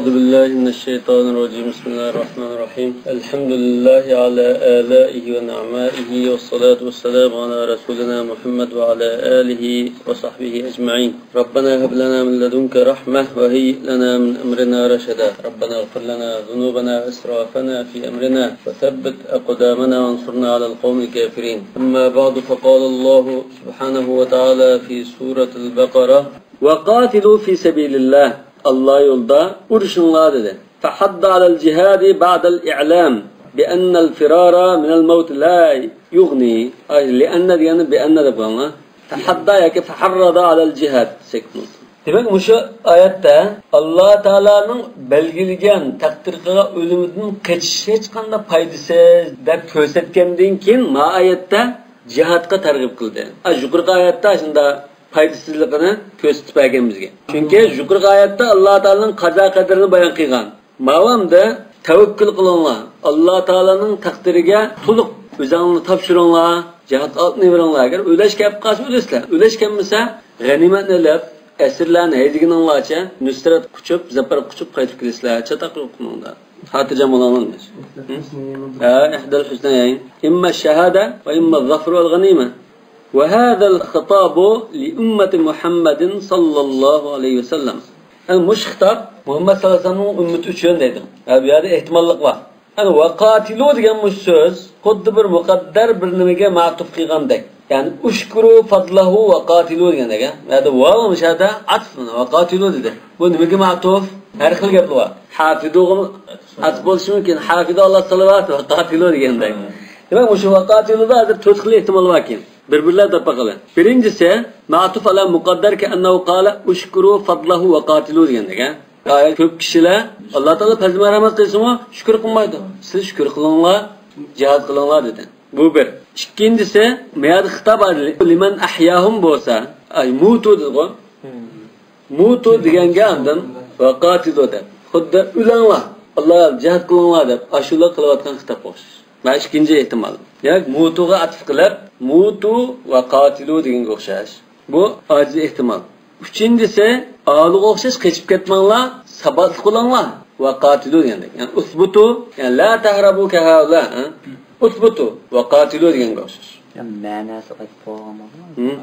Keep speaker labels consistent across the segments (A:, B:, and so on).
A: أعوذ بالله من الشيطان الرجيم بسم الله الرحمن الرحيم الحمد لله على آلائه ونعمائه والصلاة والسلام على رسولنا محمد وعلى آله وصحبه أجمعين ربنا هب لنا من لدنك رحمة وهيئ لنا من أمرنا رشدا ربنا اغفر لنا ذنوبنا وإسرافنا في أمرنا وثبت أقدامنا وانصرنا على القوم الكافرين أما بعد فقال الله سبحانه وتعالى في سورة البقرة وقاتلوا في سبيل الله Allah yolda uruşunlar dedi. فحض على الجهاد بعد الإعلام بأن الفرار من الموت لا يغني لأن diyeni بأن de bana فحض yani فحرض على الجهاد sekmez. Demek bu şu ayette Allah Teala'nın belgilegen takdir kıla ölümünün kaçış hiç kanda paydası deb ko'rsatgandan keyin ma ayette jihadga targ'ib qildi. Yuqorqi ayette aslında faydasızlığını ko'rsatib bergan bizga. Chunki yuqorqi oyatda Alloh taolaning qazo qadrini bayon qilgan. Ma'lumda tavakkul qilinglar. Alloh taolaning taqdiriga to'liq o'zingni topshiringlar, jihad oltini beringlar. Agar o'lash kelib qolsa o'lasizlar. O'lash kelmasa g'animatni olib, asirlarni haydiganinglarcha nusrat quchib, zafar quchib qaytib kelasizlar. Chataq qilinglar. Xotirjam bo'linglar. Ihdal husnayn. Imma shahada va imma az-zafr wal ghanima. وهذا الخطاب لأمة محمد صلى الله عليه وسلم. Yani bu hitap Muhammed sallallahu aleyhi ve sellem'in ümmeti üçün dedim. Yani bir ihtimallik var. Yani vaqatilu degan bu söz xuddi bir muqaddar bir nimaga ma'tuf qilgandek. Yani ushkuru fadlahu vaqatilu degandek. Yani vav mishada atfni vaqatilu dedi. Bu nimaga ma'tuf? Har xil gap bor. Hafiduga atf bo'lishi mumkin. Hafidu Alloh salavat vaqatilu degandek. Demek bu şu vaqatiluda hozir 4 xil ehtimol bor ekan. Birbirler de bakalım. Birincisi ma'tuf ala muqaddar ki ennehu qala ushkuru fadlahu ve qatilu degandik. Gayet ko'p kishilar Alloh taolo fazl marhamat qilsa-mu shukr qilmaydi. Siz shukr qilinglar, jihad qilinglar dedi. Bu bir. İkincisi meyad xitob liman ahyahum bo'lsa, ay mutu dedi. Mutu deganga andin va qatilu deb. Xuddi o'linglar, Alloh jihad qilinglar deb ashula qilayotgan xitob o'xshash. Ve ikinci ihtimal. Yani mutuğa atıf kılar, mutu ve qatilu deganga o'xshash. Bu aciz ihtimal. Üçüncüsü ağlığa o'xshash keçip ketmanglar, sabatli qilinglar ve qatilu degandik. Yani usbutu, yani la tahrabu ka haula, usbutu ve qatilu deganga o'xshash.
B: Yani ma'nosi qaytib qolganmi?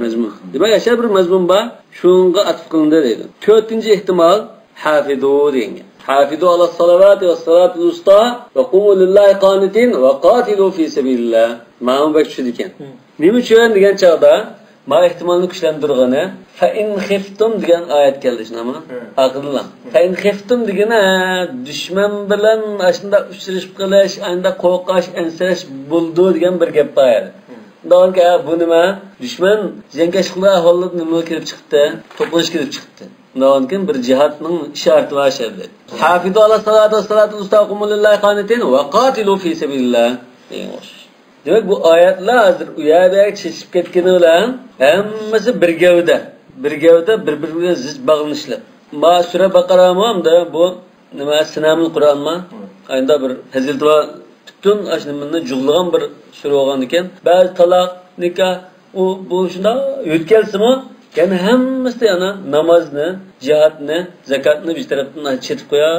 A: Mazmun. Demak, yaşa bir mazmun bor, shunga atıf qilindi deydi. To'rtinchi ihtimal hafidu degan. Hafidu ala salavati ve salatu usta ve kumu lillahi qanitin ve qatilu fi sabilillah. Ma'lum bakışı diken. Nima uchun degan chaqda ma ehtimolni kuchlantirgani fa in khiftum degan oyat keldi shunami? Aqllan. Fa in khiftum degani dushman bilan ashunda uchrashib qolish, anda qo'rqish, ansirash bo'ldi degan bir gap bor edi. Undan bu nima? Dushman jangashqlar ahvolda nima kelib chiqdi? To'qnash kelib chiqdi. Bundan bir cihatning isharati va sharti. Hafizu ala salati va salatu ustaqumu lillahi qanitin va qatilu fi sabilillah. Demek bu oyatlar hozir u yerga chishib ketgani bilan hammasi bir gavda bir-biriga zich bog'lanishlar. Ma sura Baqaramda bu nima sinamul Qur'onmi? Ayda bir hazil va butun ashnimni jug'lagan bir sura bo'lgan ekan. Ba'zi taloq, nikah bu shunda o'tkazsimi? Yani hammasi yana namozni, jihadni, zakatni bir tarafdan chetib qo'ya,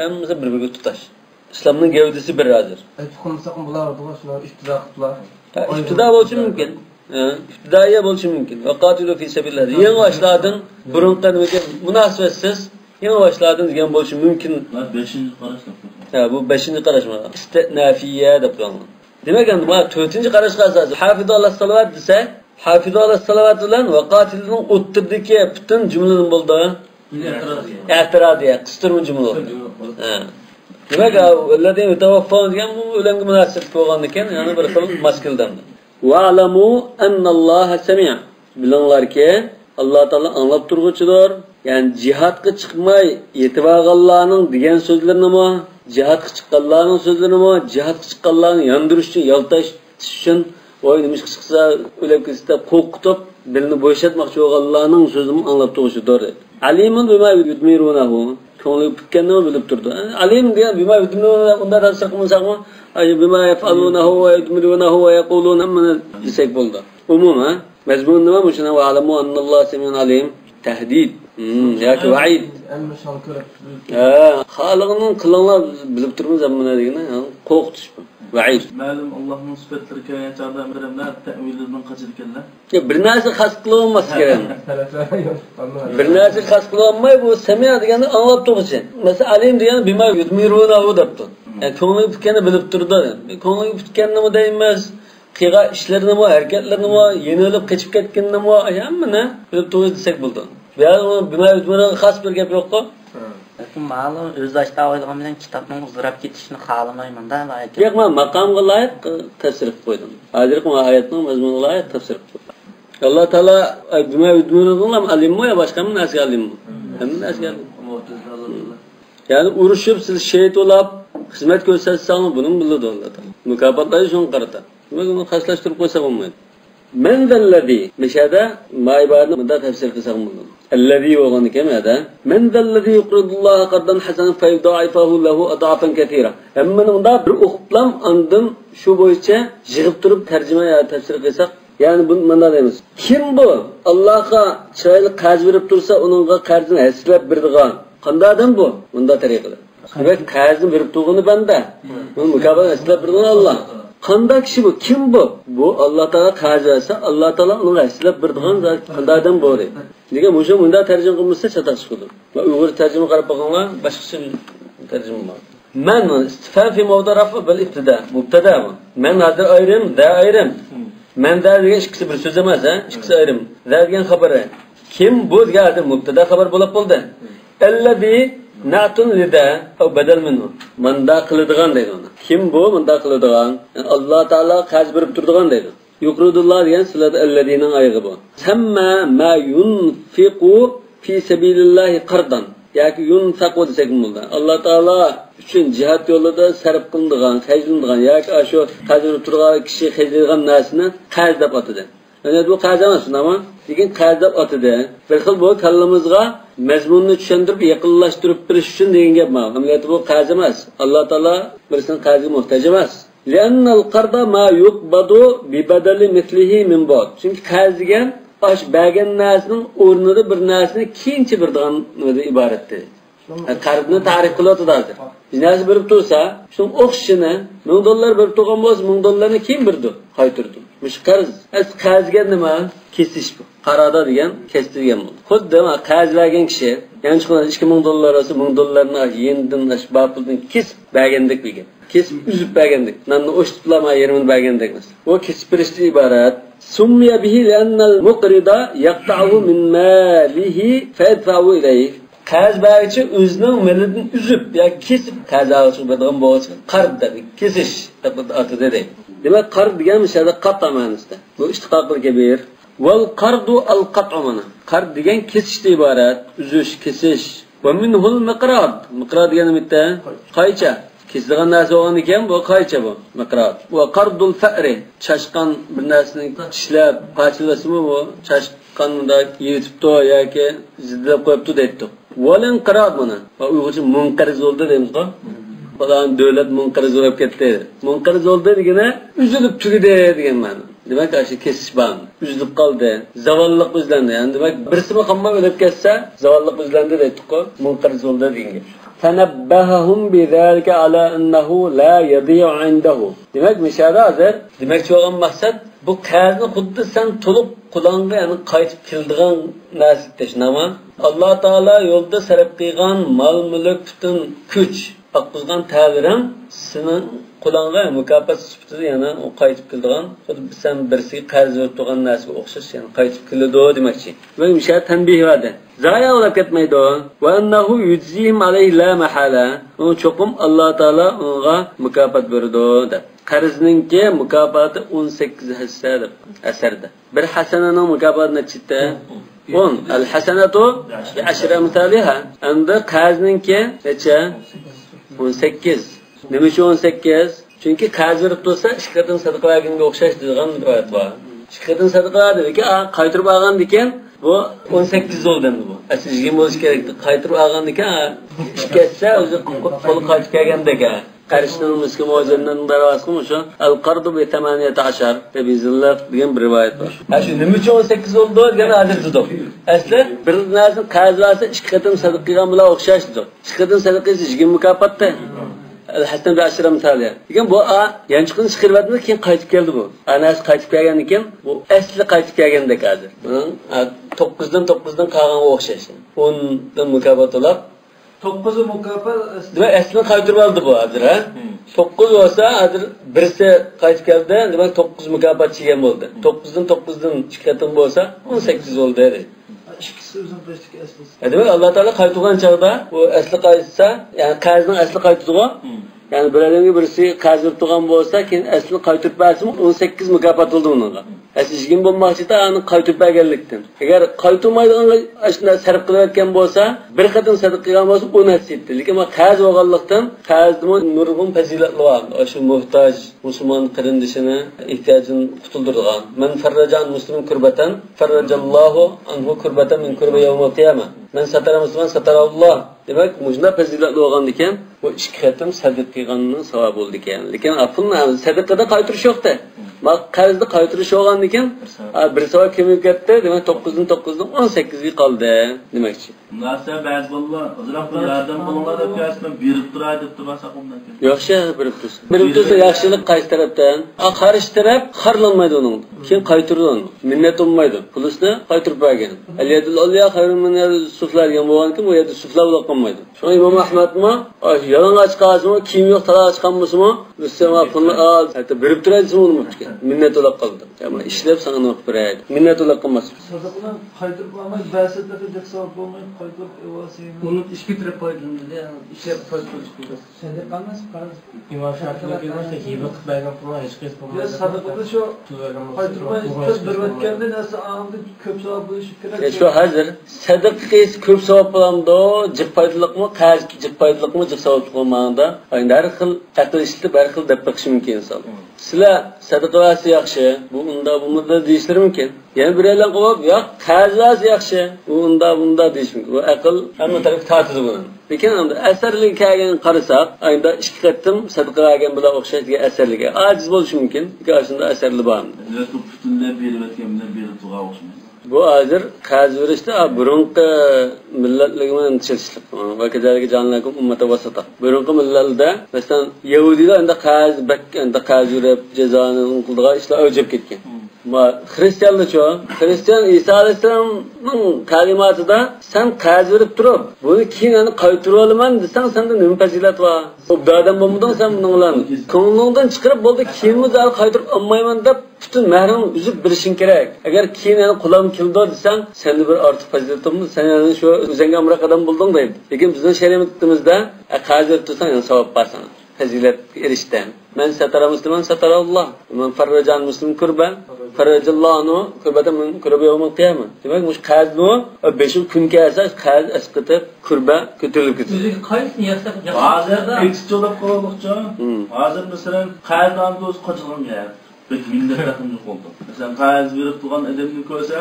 A: hammasi bir-biriga tutash. İslamning gavdasi bir hozir.
C: Aytib bular shular iftida qildilar.
A: İftida bo'lishi mumkin. İftidaiya bo'lishi mumkin. Vaqatilu fi sabilillah. Yangi boshladin, burunqi nimaga munosabatsiz yangi boshladin degan bo'lishi mumkin. 5-qarash. Bu 5-qarash mana. Istinafiya deb qo'yilgan. Demak endi bu 4-qarashga asosan hafizu ala salavat desa Hafizu ala salavat bilan va qatilning o'ttirdiki butun jumlaning bo'ldi. E'tirodiya, qistirma jumla. Demak, ulardan yutawaffon degan bu o'langa munosabat bo'lgan ekan, yana bir xil maskildan. Wa'lamu annalloha sami'. Bilinglarki, Alloh taolo anglab turguchidir. Yani jihadga chiqmay yetib olganlarning degan so'zlarini, jihadga chiqqanlarning so'zlarini, jihadga chiqqanlarni yandirish uchun, yaltash uchun oy nima chiqsa o'lib ketsa qo'rqitib dilni bo'shatmoqchi bo'lganlarning so'zini anglab turishdir. Alimun bima yudmirunahu. Ko'ngli bitganini bilib turdi. Alim degan bima yudmirunahu unda tafsir qilmasaqmi? Ay bima yafalunahu va yudmirunahu va yaquluna mana desak bo'ldi. Umuman mazmun nima? Shuna va alamu annallohu samiun alim. Tahdid. Yoki vaid.
C: Emmi şan körüp.
A: Xalqning qilinglar bilib turmiz hamma degani, qo'rqitish bu. Vaid.
D: Ma'lum Allohning sifatlari kelgan chog'da birimlar ta'vildan qochirganlar.
A: Bir narsa xas qilib olmas kerak.
C: Talaflar yok.
A: Bir narsa xas qilib olmay bu samia degani anglab turchi. Masalan, alim degani bima yudmiruna u debdi. Ko'ngli bitganini bilib turdi. Ko'ngli bitgan nima deymiz? Qiga ishlarni nima, harakatlarni nima, yenilib qochib ketgan nima, hammani bilib turdi desak bo'ldi. Yani bima yudmiruna xas bir gap yo'q-ku.
B: Lekin ma'lum o'z ashta o'ylagan bilan kitobning uzrab ketishini xohlamayman da.
A: Yo'q, men maqomga loyiq tafsir qilib qo'ydim. Hozir bu oyatning mazmuniga loyiq tafsir qilib qo'ydim. Alloh taolo bima yudmiruna alimmi yo boshqami narsa alimmi? Hamma narsa alim. Yani urushib siz shehid bo'lib xizmat ko'rsatsangiz buni biladi Alloh taolo. Mukofotlarni shunga qarata. Nima uni xaslashtirib qo'ysa bo'lmaydi. Men zalladi mishada maybarni bunda tafsir qilsam bo'ladi. Allazi o'g'ani kim edi? Men zalladi yuqridulloha qardan hasan fa yudaifahu lahu adafan katira. Hamma bunda bir o'qiblam andin shu bo'yicha yig'ib turib tarjima yo tafsir qilsak, ya'ni bu mana deymiz. Kim bu? Allohga chiroyli qarz berib tursa, uningga qarzini haslab beradigan. Qanday odam bu? Bunda tariqada. Demak, qarzni berib turgani banda. Buni mukofot haslab beradigan Alloh. Qanday kishi bu? Kim bu? Bu Alloh taolo qarz bersa, Alloh taolo uni haslab beradigan qanday odam bu? Degan o'sha bunda tarjima qilmasa chataq chiqadi. Va Uyg'ur tarjima qarab bo'lganlar boshqacha tarjima bor. Men istifham fi mavdu rafa bil ibtida. Mubtada bu. Men hozir ayrim, da ayrim. Men da degan ikkisi bir so'z emas, ikkisi ayrim. Da degan xabari. Kim bu degan mubtada xabar bo'lib qoldi. Allazi na'tun lida aw badal minhu. Manda qiladigan deydi uni. Kim bu manda qiladigan? Alloh taolo qarz berib turadigan deydi. Yuqridulloh degan sizlarda alladining oyig'i bu. Samma ma yunfiqu fi sabilillahi qardan. Yoki yunfaqu desak bo'ladi. Alloh taolo uchun jihad yo'lida sarf qilinadigan, xarjlanadigan yoki shu qarz berib turgan kishi xarjlaydigan narsani qarz deb atadi. Yani bu qarz emas, ama lekin qarz deb atadi. Bir xil bu kallamizga mazmunni tushuntirib, yaqinlashtirib berish uchun degan gap bor. Amaliyotda bu qarz emas. Alloh taolo birisini qarzga muhtoj emas. Li'annal qarda ma yuqbadu bi badali mithlihi min ba'd. Chunki qarz degan osh bergan narsaning o'rnida bir narsani keyinchi birdan iboratdir. Qarzni ta'rif qilyapti hozir. Jinasi berib tursa, shu o'xshini $1000 berib turgan bo'lsa, $1000 keyin berdi, qaytirdi. Mush qarz. Qarzga nima? Kesish bu. Qarada degan kestirgan bo'ldi. Xuddi qarz bergan kishi, ya'ni $2000 olsa, $1000 yendan ashbapdan kesib bergandek bo'lgan. Kesib uzib bergandek. Nanni o'shtiplama yerini bergandek emas. O kesib berishdan iborat. Summiya bihi li'annal muqrida yaqta'u min malihi fa'adfa'u ilayhi. Qarz beruvchi o'zining milidan uzib yoki kesib qarz oluvchi bo'ladigan bo'lsa, qarz dedi, kesish deb atadi. Demak, qarz degan ma'noda qat'a ma'nosida. Bu ishtiqoqli kabir. Wal qardu al qat'u mana. Qarz degan kesishdan iborat, uzish, kesish. Va minhul miqrad. Miqrad degani bitta qaycha. Kesilgan narsa bo'lgan ekan, bu qaycha bu, miqrad. Va qardul fa'ri, chashqan bir narsani tishlab, parchalasimi bu, chashqanda yetibdi yoki ziddab qo'yibdi deydi. Volen qarab buni. Va Uyg'urcha munqariz bo'ldi deymiz-ku. Falan davlat munqariz bo'lib ketdi. Munqariz bo'ldi degani uzilib tugidi degan ma'no. Demak, ashi kesish bam, uzilib qoldi, zavolliq o'zlandi. Ya'ni demak, birsimi qolmay o'lib ketsa, zavolliq o'zlandi deydi-ku, munqariz bo'ldi degan. Tanabbahum bizalika ala annahu la yadi'u indahu. Demak, mishara hozir, demakchi bo'lgan maqsad bu qarzni xuddi sen to'liq qulonga, ya'ni qaytib keldigan narsa deshnama. Alloh taolo yo'lda sarf qilgan mol-mulk, butun kuch, oqizgan ta'birim sening qulonga mukofot sifatida yana u qaytib keldigan, xuddi sen birsiga qarz berib turgan narsaga o'xshash, ya'ni qaytib keladi demakchi. Va mishara tanbih berdi. Zaya olib ketmaydi. Va annahu yujzihim alayhi la mahala. U cho'qim Alloh taolo unga mukofot berdi deb. Qarzningki mukofoti 18 hissa deb asarda. Bir hasananing mukofoti nechta? 10. Al hasanatu bi 10 amsalha. Endi qarzningki necha? 18. Nima uchun 18? Chunki qarz berib tursa, ishqadan sadaqa berganga o'xshash degan rivoyat bor. Ishqadan sadaqa berdi, qaytirib olgan ekan, bu 18 bo'ldi endi bu. Aslida bo'lish kerak. Qaytirib olgan ekan, ishkatsa o'zi qo'li qaytib kelganda ekan. Qarishning Müslim hocamdan darvasimi shu al-qardu bi 18 deb yozilib degan bir rivoyat bor. Ha shu nima uchun 18 oldi degan hozir tutuq. Asli bir narsa qazvasi 2 qatim sadaqa qilgan bilan o'xshashdi. 2 qatim sadaqa qilish 20 mukofotda. Al-Hasan bi 10 misali. Lekin bu yanchiqni chiqaribdi, keyin qaytib keldi bu. Anasi qaytib kelgan ekan, bu asli qaytib kelgandek hozir. Buning 9dan qolganga o'xshash. 10 dan mukofot olib
C: 9 mukofot
A: demak aslini qaytarib oldi bu hozir, ha? 9 bo'lsa, hozir birisi qaytib keldi, demak 9 mukofot chigan bo'ldi. 9dan 2 qatim bo'lsa, 18 bo'ldi dedi.
C: İkisi o'zim qilishdik asli.
A: Demak Alloh taolo qaytgan chog'da bu asli qaytsa, ya'ni qarzning asli qaytdi-ku. Yani bir adamga birisi qazib turgan bo'lsa, keyin aslini qaytarib bersin, 18 mukofot bo'ldi unga. Asli bo'lmoqchida ani qaytarib berganlikdan. Agar qaytarmaydigan ashuna sarf qilayotgan bo'lsa, bir qatim sadaqa qilgan bo'lsa, 10 etdi. Lekin men qaz bo'lganlikdan, qazni nurg'un fazilatli var. Shu muhtoj musulmon qarindishini ehtiyojini qutuldirgan. Men farrajan muslimin kurbatan, farrajallohu anhu kurbatan min kurbi yawmil qiyamah. Men satara musliman sataralloh. Demak, mujna fazilatli bo'lgan ekan, bu 2 qatim sadaqa qilganning savobi bo'ldi ekan. Lekin afulni sadaqada qaytirish yo'qda. Mak qarzni qaytirish bo'lgan ekan, bir savob kemib ketdi, demak 9dan 18 ga qoldi demakchi.
D: Narsa ba'zi bolalar o'zlaridan bolalar deb kasbni berib turadi deb turmasa undan keyin.
A: Yaxshi berib tursa. Berib tursa yaxshilik qaysi tarafdan? Qarish taraf xarlanmaydi uning. Keyin qaytirdi uni. Minnat olmaydi. Pulusni qaytirib bergan. Aliyadul awliya khayrun min sufla degan bo'lgan-ki, bu yerda sufla bo'lib qolmaydi. Shuna Imom Ahmadmi, yalang'och qazmi, kiyim yo'q talash qilmasmi, Muslima pulni al, hatta berib turadi unutdi. Minnat olib qoldi. Ama ishlab sana nima qilib minnat olib qolmas.
C: Sadaqadan qaytirib olmay, ba'sida qilib savob bo'lmay, qaytirib evasin.
B: Uni ishga kirib qo'ydimda, ishlab qo'yib qo'ydi.
C: Sadaqa emas, qarz.
E: İmam Şafii'nin gelmezse hibe kıtbaydan falan hiç kez bulmaz.
C: Ya sadaqada shu qaytirmay, biz bir o'tganda narsa aldı, ko'p savob bo'lishi kerak.
A: Shu hozir sadaqa qilsa ko'p savob bo'lamdi, jiq foydaliqmi, qarz jiq foydaliqmi, jiq savob bo'lmaganda, endi har xil taqdirishli har xil deb baqish mumkin inson. Sizlar sadaqasi yaxshi, bu unda bunda deyishlar mumkin. Yani bir elan qo'yib, yo'q, qarzasi yaxshi, bu unda bunda deyish mumkin. Bu aql hamma taraf ta'tidi buni. Lekin endi asarlik kelgan qarasak, endi 2 qatim sadaqa qilgan bilan o'xshaydigan asarlikka ajiz bo'lishi mumkin. Lekin shunda asarli bormi?
D: Yo'q, butunlay berib o'tgan bilan berib turgan o'xshamaydi.
A: Bu hozir qarz berishda burunqi millatligini chelishlik. Va kazalika jonlakum ummata vasata. Burunqi millatda, masalan, Yahudilar endi qarz berib jazoni qildigan ishlar o'jib ketgan. Ma Hristiyanlar-chi, Hristiyan Isa alayhisolamning kalimatida sen qarz berib turib, buni keyin qaytarib olaman desang, senda nima fazilat bor? Obdadan bo'lmading sen buning bilan. Ko'nglingdan chiqarib bo'ldi, keyinmi zal qaytarib olmayman deb butun mahrum uzib bilishing kerak. Agar keyin qulam keldi desang, senda bir ortiq fazilatimmi? Sen shu o'zingga amroq odam bo'lding deydi. Lekin bizning shariatimizda qarz berib tursang, savob borsan. Fazilat erishdan. Men satara musliman sataralloh. Men farrajan muslim kurban, farrajallohu kurbatan min kurbi yawmil qiyamah. Demak, mush qazni 5 kun kelsa, qarz asqitib kurba ko'tarilib ketadi.
B: O'zi qaysini yaxshilab
D: Hozirda ekscholab qo'ymoqchi. Hozir masalan, qarzdan o'z qochilgan gap. Bir mindat raqamni qo'ydi. Masalan, qarz berib turgan odamni ko'rsa,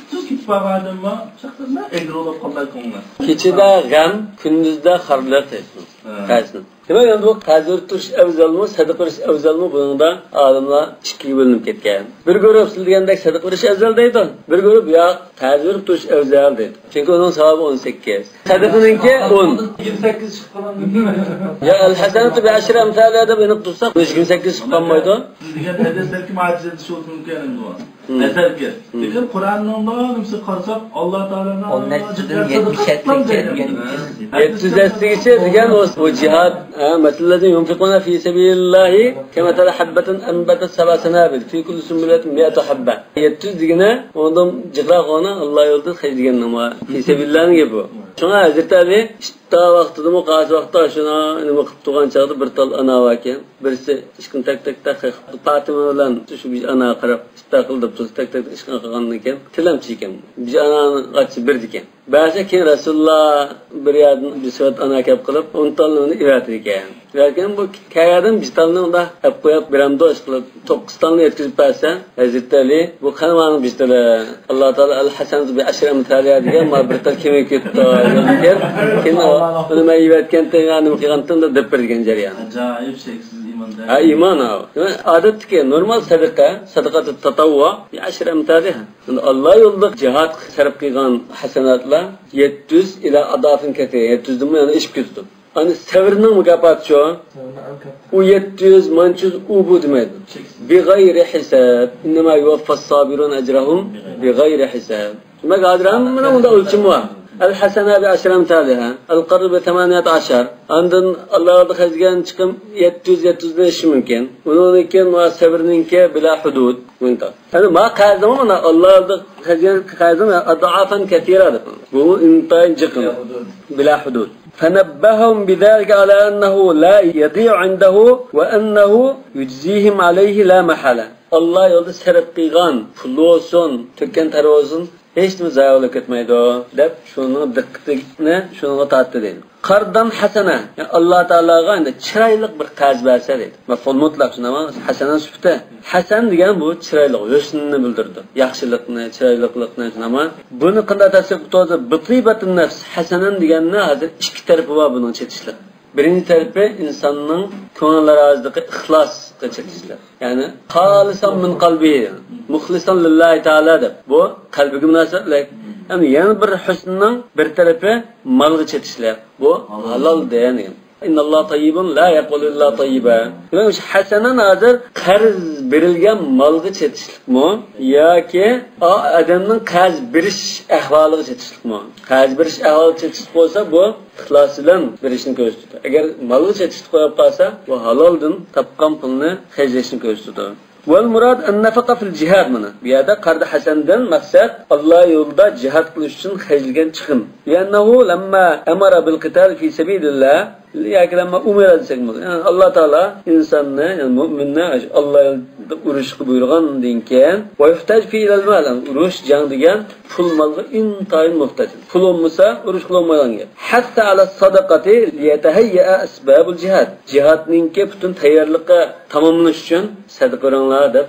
D: tuz ketib qolganmi? Shaxsan egrolab qolgan ko'ngil.
A: Kechida g'am, kunduzda xorlik deydi. Qazni. Demak, endi bu qarz turish afzalmi, sadaqa qilish afzalmi? Bunda olimlar ikkiga bo'linib ketgan. Bir guruh siz degandek sadaqa qilish afzal deydi. Bir guruh yo'q, qarz turish afzal deydi. Chunki uning savobi 18. Sadaqaninki 10.
C: 28 chiqqan.
A: Ya al-hasanatu bi 10 amsalha deb aniq tursa, 28 chiqqanmaydi.
D: Degan hadislar kim ajizat shu mumkin endi bu. Nazarga. Lekin Qur'onda nimasi qarasak, Alloh taolaning 700gacha degan o jihad masalada yunfiquna fi sabilillahi kama tala habatan anbatat sab'a sanabil fi kulli sunbulatin 100 habba. 700 degina ondan jiqraqona Alloh yo'lida xayr degan nima fi sabilillah bu. Shuna Hazrat Ali ta vaqtida muqas vaqtda shuna nima qilib turgan chog'da bir tal ana ekan. Birisi ishqin tak Fatima bilan shu ana qarab istaqil deb tak ish qilgan ekan. Tilamchi ekan. Biz anani qachi birdi ekan. Bazı ki Resulullah bir yerden bir sıvat ana kep kılıp ontalını ivatirken. Lakin bu kayadan biztalını da hep koyup bir anda ışkılıp Tokistan'ı etkizip versen Hazreti Ali bu kanımanın biztala Allah Teala el-Hasan bi aşri emthaliha diye ma bir tal kime gitti. Kim onu ma ivatken yani mukigantın da depper diyen jariyan.
F: Acayip şeysiz iman.
D: Ha iman o. Adet ki normal sadaka tatavva bi aşri emthaliha. Allah yolunda cihat sarf kılgan hasenatla 700 ila adafın kete 700 demi yani iş küzdü. Hani sevirinin mükafatı şu. O 700 mançuz ubu demedi. Bi gayri hisab. İnnemâ yuvaffas sabirun ecrahum bi gayri hisab. Şimdi kadran bunda ölçüm var. الحسنة بعشر أمثالها القرب بثمانية عشر عندن الله خزجان تكم يتوز ليش ممكن ونونكن وصبرنك بلا حدود وانت هذا ما كازمنا الله خزجان كازمنا أضعافا كثيرة هو انتاج جكم بلا حدود فنبههم بذلك على أنه لا يضيع عنده وأنه يجزيهم عليه لا محالة الله يولد سرقيغان فلوسون تكن تروزون hiç mi zayilik etmeydi o? Dep şunun dikkatini şununla tattı dedi. Qardan hasana. Yani Allah Teala'ga indi çiraylık bir qaz berse dedi. Maful mutlaq şuna ama hasana süfte. Hasan degan bu çiraylık, husnni bildirdi. Yaxshilikni, çiraylıqlikni ama buni qanday tasdiq qildi? Bitibatun nafs hasanan deganni hozir ikki tarafi bor buning chetishlik. Birinci tarafi insanın ko'ngillari oradagi ixlosga chetishlik. Ya'ni xolisan min qalbi, muxlisan lillahi ta'ala deb. Bu qalbiga munosabatlik. Yani yana bir husnning bir tarafi malga chetishlik. Bu halol deyani. İnnalloh tayyibun la yaqulu illa tayyiba. Yani hasanan hozir qarz berilgan malga chetishlikmi yoki odamning qarz berish ahvoliga chetishlikmi? Qarz berish ahvoliga chetishlik bo'lsa bu ixlos bilan berishni ko'rsatadi. Agar malga chetishlik qo'yib qolsa bu haloldan topgan pulni xarjlashni ko'rsatadi. والمراد النفقة في الجهاد منا بهذا قرض حسندن مقصد الله يولدا جهاد قilish uchun xarjlagan chiqim لأنه لما أمر بالقتال في سبيل الله yoki lama umar desak yani Allah Teala insonni yani mu'minni Allah urushga buyurgandan keyin va yuhtaj fi al-mal urush jang degan pul molga intayin muhtoj. Pul olmasa urush qilolmaydigan. Hatta ala sadaqati liyatahayya asbabul jihad. Jihadning butun tayyorliqqa tamomlanish uchun sadaqa beringlar deb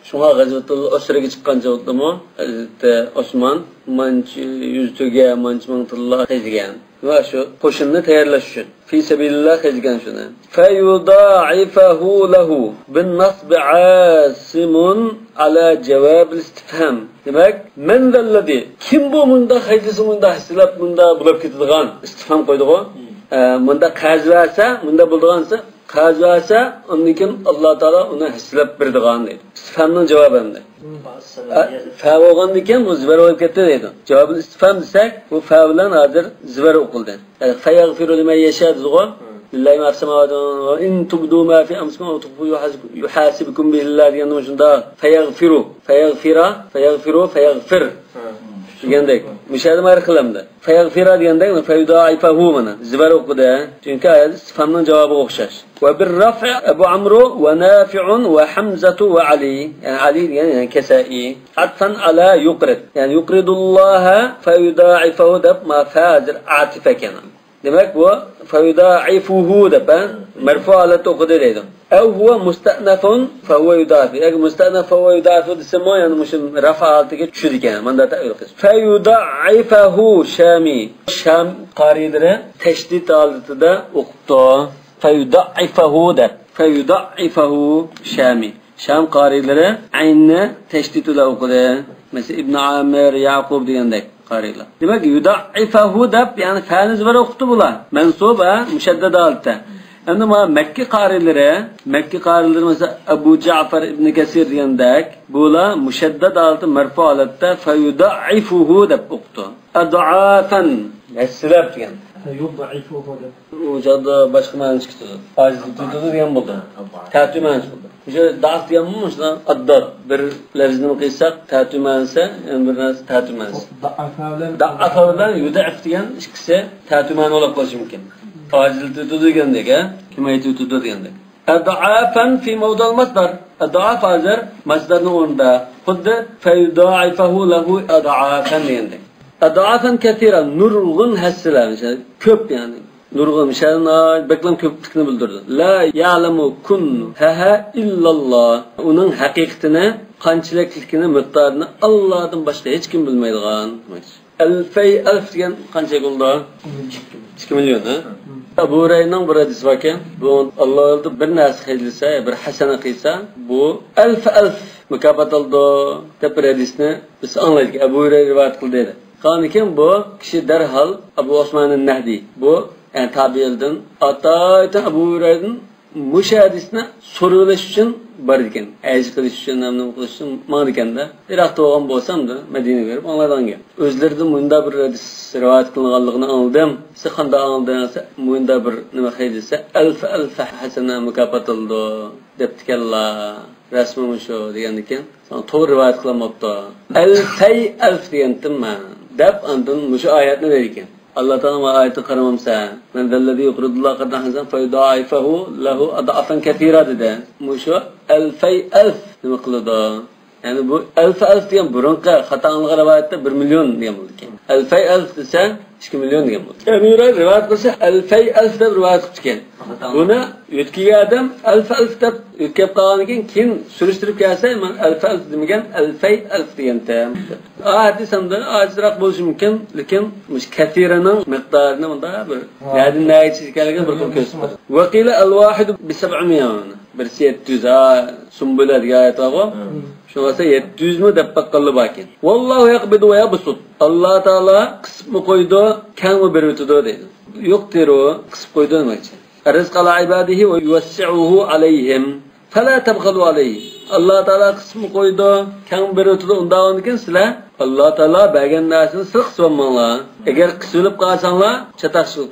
D: shunga g'azvatul usraga chiqqan javotdimi Hazrat Osmon manchi yuztuga manchi ming tillo qilgan. Va shu qo'shinni tayyorlash uchun fi sabilillah qilgan shuni. Fayudaifahu lahu bin nasb asimun ala javob al-istifham. Demak, men zalladi kim bu bunda xayjisi bunda hislab bunda bo'lib ketadigan istifham qo'ydi-ku. Bunda qazvasa, bunda bo'lgansa qazvasa, undan keyin Alloh taolo uni hislab berdigan deydi. İstifhamning javobi endi. Fa bo'lgandan keyin bu zivor bo'lib ketdi deydi. Javobni istifham desak, bu fa bilan hozir zivor o'qildi. Yani fa yaghfiru liman yasha deydi. Lillahi ma samawati va in tubdu ma fi amsikum wa tukhfu yuhasibukum billahi degandan shunda fa yaghfiru degandek mishadi mar qilamda fa yaghfira degandek fa yudaifahu mana zivor o'qidi. Chunki ayol istifhamning javobiga o'xshash. Wa bir raf' Abu Amru wa Nafi'un wa Hamzatu wa Ali. Yani Ali yani Kasai. Atfan ala yuqrid. Yani yuqridullaha fa yudaifahu deb ma fazir atifa kana. Demek bu fayudaifuhu deb marfu holatda o'qidi deydi. Aw huwa mustanafun fa huwa yudafi. Agar mustanaf fa huwa yudafi desam yani mush rafa holatiga tushadi ekan. Menda ta'yil qilish. Fayudaifahu Shami. Sham qarilari tashdid holatida o'qibdi. Fayudaifahu deb. Fayudaifahu Shami. Sham qarilari aynni tashdid bilan o'qidi. Mesela İbn Amir, Yaqub degandek qarilar. Demak, yudaifahu deb, yani fa'liz bir o'qitdi bular. Mansub mushaddad holatda. Endi Makka qarilari mesela Abu Ja'far ibn Kasir degandek, bular mushaddad holatda marfu holatda fayudaifuhu deb o'qitdi. Ad'afan haslab degan.
C: Yudaifuhu deb.
D: O joyda boshqa ma'no chiqdi. Aziz degan bo'ldi. Ta'tu ma'nosi bo'ldi. O'sha da'f deganmi, shuna addar bir lafzni qilsak ta'tu ma'nosi, bir narsa ta'tu ma'nosi. Da'afa bilan yuda'if degan ikkisi ta'tu ma'no bo'lib qolishi mumkin. Aziz degandek, kim aytib degandek. Ad'afan fi mawdal masdar. Ad'af hozir masdarning o'rnida. Xuddi fayudaifahu lahu ad'afan degandek. Adafen ketira nurgun hessiler. Köp yani. Nurgun şerna beklam köplikni bildirdi. La ya'lamu kun ha illallah. Onun hakikatini, qanchalikligini, miqdorini Allohdan boshqa hech kim bilmaydigan. Alfay alf degan qancha bo'ldi? 2 million, ha? Abu Hurayraning bir hadisi var ki, bu Allah'ın bir narsa qilsa, bir hasana qilsa, bu alf mukofot oldi deb bir hadisni biz anglaydik. Abu Hurayra rivoyat qildi dedi. Qanikin bu kishi darhol Abu Osman an-Nahdi, bu yani tabiildan atayta Abu Hurayra'nın mush hadisni so'ralash uchun bor ekan. Ayj qilish uchun, namni qilish uchun man ekanda. Iroqda bo'lgan bo'lsam-da, Madinaga berib anglagan. O'zlaridan bunda bir hadis rivoyat qilinganligini angladim. Siz qanday angladingiz? Bunda bir nima qilsa, alf hasana mukofot oldi debdikanlar. Rasmim shu degan ekan. To'g'ri rivoyat qilinmoqda. Alf degandim deb andan mush oyatni bergan. Allah Teala ayeti qaramamsa, men zellezi yuqridullah qaddan hasan fayudaifahu lahu adafan kathira dedi. Musho alf nima qiladi? Yani bu alf degan burunqa xatoanli rivoyatda 1 million degan bo'ldi ekan. Alf desa 2 million degan bo'ldi. Yani rivoyat qilsa alf deb rivoyat qilgan. Buni yetkiga adam alf deb yetkab qolgan ekan, keyin surishtirib kelsa, men alf demagan alf degandim. Hadisamda ajroq bo'lishi mumkin, lekin mush kathiraning miqdorini bunda bir ya'ni naychiliklarga bir ko'rsatdi. Vaqila al-wahid bi 700. Bir 700 sumbula degan ayet var. Şunasa 700 mi deb baqqanlar bor ekan. Vallohu yaqbidu va yabsut. Alloh taolo qismi qo'ydi, kang va beribdi deydi. Yo'q dero, qisib qo'ydi demoqchi. Rizq ala ibadihi va yuwassi'uhu alayhim. Fala tabghalu alayhi. Alloh taolo qismi qo'ydi, kang beribdi undan keyin sizlar Alloh taolo bergan narsani siz qismanglar. Agar qisilib qolsanglar,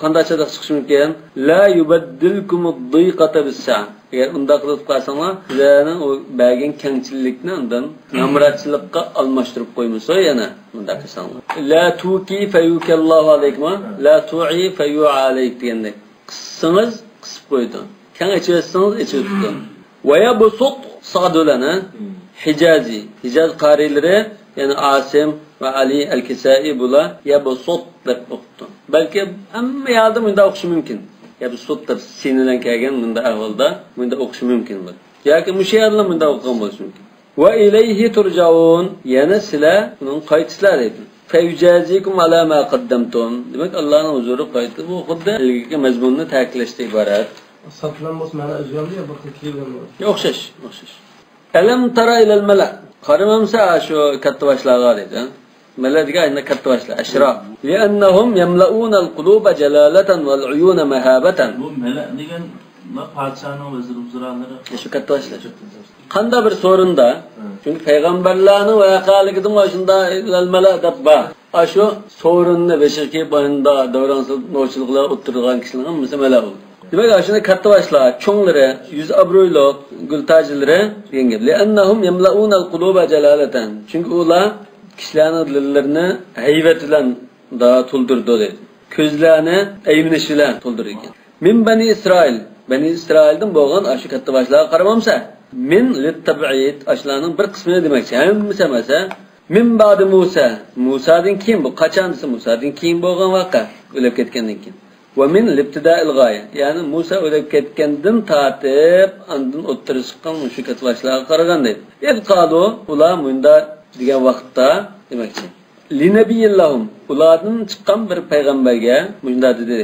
D: qanday chataq chiqishi mumkin? La yubaddilkum ad-dhiqata bis-sa'. Eğer unda qilib qolsanglar, sizlarning o bergan kengchilikni undan namratchilikqa almashtirib qo'ymasa yana bunda qilsanglar. La tuqi fayukallahu alaykum, la tu'i fayu alayk degandek. Qissangiz qisib qo'ydi. Keng ichirsangiz ichirdi. Va yabsut sadulana Hijaz qarilari yani Asim ve Ali el-Kisai bular yabsut deb o'qdi. Balki hamma yerda bunda o'qish mumkin. Ya bu sotlar sinilen kelgan bunda ahvolda bunda o'qish mumkin bo'ladi. Yoki mushayarlar bunda o'qigan bo'lishi mumkin. Va ilayhi turjaun, yana sizlar uning qaytisizlar edi. Fayujazikum ala ma qaddamtum. Demak Allohning huzuri qaytdi. Bu xuddi ilgiki mazmunni ta'kidlashdan iborat.
E: Satlan bo'lsa mana o'zgardi ya bir xillikdan.
D: O'xshash. Alam tara ila al-mala. Qaramamsa shu katta boshlarga dedi. Melodiga ayna katta boshlar ashraf. Li'annahum yamla'una al-quluba jalalatan wal-uyuna mahabatan.
F: Bu mela degan podshohning vazir-uzralari.
D: Shu katta boshlar. Qanday bir so'rinda, chunki payg'ambarlarning voqealigidan shunda al-mala deb bor. Shu so'rinni beshiki boyunda davronsiz nochiliklar o'tirgan kishilarning misali bo'ldi. Demak, shunda katta boshlar, cho'nglari, yuz obro'yli gultajilari deganga. Li'annahum yamla'una al-quluba jalalatan. Chunki ular kishilarning dillarini hayvat bilan da to'ldirdi dedi. Ko'zlarini ayminish bilan to'ldirgan. Min bani Isroildan bo'lgan shu katta boshlarga qaramamsa, min lit-tab'id ashlarning bir qismini demakchi. Hammasi emas. Min ba'di Musadan keyin bu qachon desa Musadan keyin bo'lgan voqea, o'lib ketgandan keyin. Va min libtida'il g'oya, ya'ni Musa o'lib ketgandan tortib, andin o'ttirib chiqqan shu katta boshlarga qaragan dedi. Qalu ular munda degan vaqtda demakchi. Linabiyillahum ulardan chiqqan bir payg'ambarga munda dedi.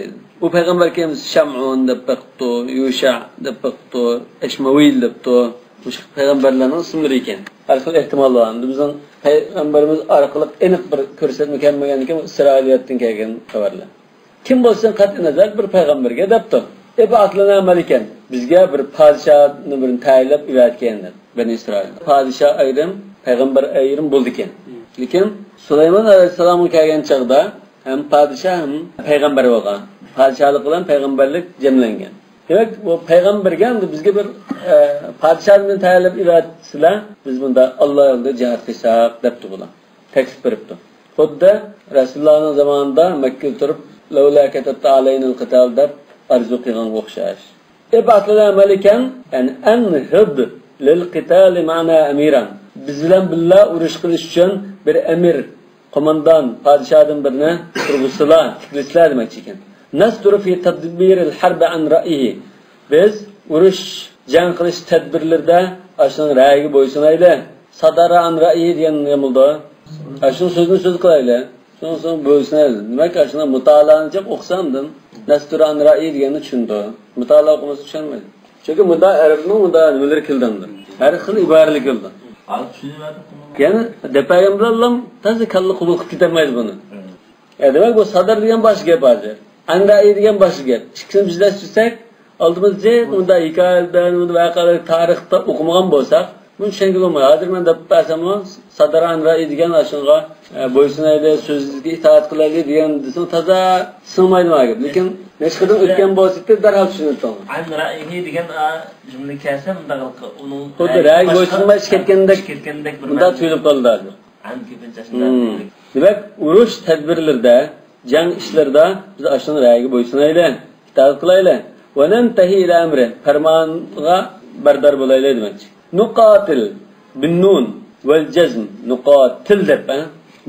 D: U payg'ambar kim? Shamun deb baqto, Yusha deb baqto, Ishmoil debto. Bu payg'ambarlarning ismlari ekan. Har xil ehtimol bor. Bizning payg'ambarimiz orqali aniq bir ko'rsatma kelmagan ekan, Isroiliyatdan kelgan xabarlar. Kim bo'lsa qat'iy nazar bir payg'ambarga debto. Atlana malikan. Bizga bir podshohni birini tayinlab uyatganlar. Bani Isroil. Podshoh ayrim payg'ambar ayrim bo'ldi ekan. Lekin Sulaymon alayhisalomga kelgan chaqda ham podshoh ham payg'ambar bo'lgan. Podshohlik bilan payg'ambarlik jamlangan. Demak, bu payg'ambarga bizga bir podshohni tayinlab iratsizlar, biz bunda Alloh yo'lida jihad qilsak debdi bular. Taklif beribdi. Xuddi Rasulullohning zamonida Makka turib lavla katabta alaynal qital deb arzu qilgan o'xshash. Atlana malikan yani anhid lil qital ma'na amiran. Biz bilan billa urush qilish uchun bir amir qo'mondan podshohdan birini turg'izsalar, tiklislar demoqchi ekan. Nasturu fi tadbir al-harb an ra'yihi. Biz urush, jang qilish tadbirlarida ashning ra'yiga bo'ysunayli. Sadara an ra'yi degan nima bo'ldi? Ashning so'zini so'z qilayli. So'ng bo'ysunayli. Demak, ashni mutolaani deb o'qsamdim, nasturu an ra'yi deganni tushundi. Mutolaa o'qimasa tushunmaydi. Chunki munda arabning munda nimalar keldi? Har xil iboralar keldi.
F: Alp tushunmadim.
D: Yani Peygamber'le tazi kallı kulu kitamayız bunu. Demek bu sadar diyen baş gap hozir. Anra'i diyen baş gap. İkisini bizler sürsek, aldığımızda bunda hikayelerden, bunda vakalar tarihte okumagan bolsak, bunu şengil olmuyor. Hozir ben dep bersem sadar anra'i diyen aşınğa boysunayla sözlüğe itaat kılayla diyen desin taza sığmaydı mı? Lekin neşkıdan ötken bolsakta derhal düşünürdü onu.
F: Anra'i diyen cümle kelse bunda onun
D: Xuddi ra'y boysunmay ketgandek bunda tuyulib qoldi hozir. Demek urush tadbirlarda, jang ishlarida biz ashuni ra'yiga bo'ysunayli, itoat qilayli. Va nantahi ila amri, farmonga bardor bo'layli demakchi. Nuqatil bin nun val jazm, nuqatil deb